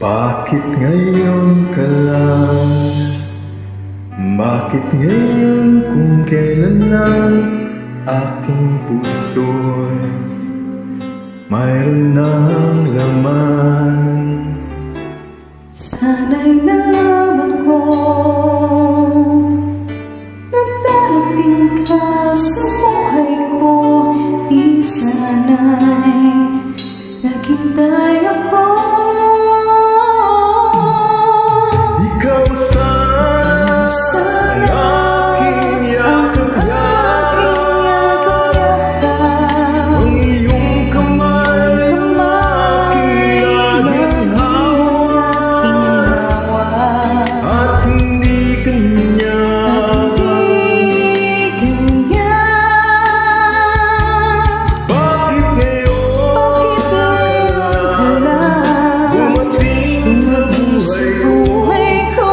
Bakit ngayon ka lang? Bakit ngayon kung kailan lang aking puso'y mayroon ng laman? Sana'y nalaman ko na darating ka sa buhay ko. Di sana'y naghintay ako. Ikaw sana aking yakap-yakap, ang iyong kamay aking laging hawak, at hindi kanya. Bakit ngayon ka lang dumating sa buhay ko?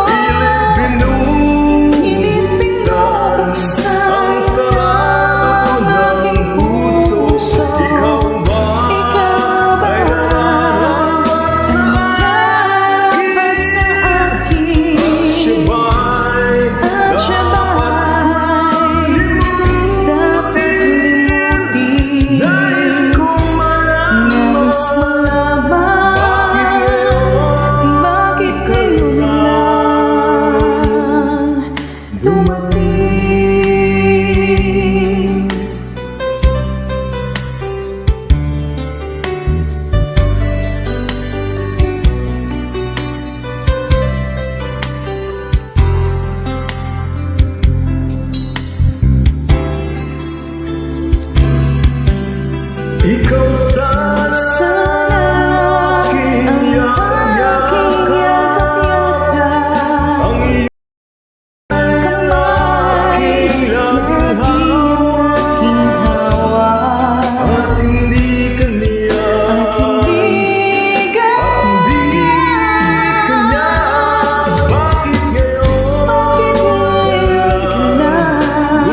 Pilit binubuksan ang aking puso. Ikaw ba ay nararapat sa akin? At siya ba'y dapat limutin? Nais malaman bakit ngayon lang dumating. Ikaw sana aking yakap-yakap, ang iyong kamay laging hawak, at hindi kanya. Bakit ngayon ka lang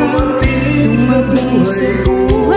dumating sa buhay ko?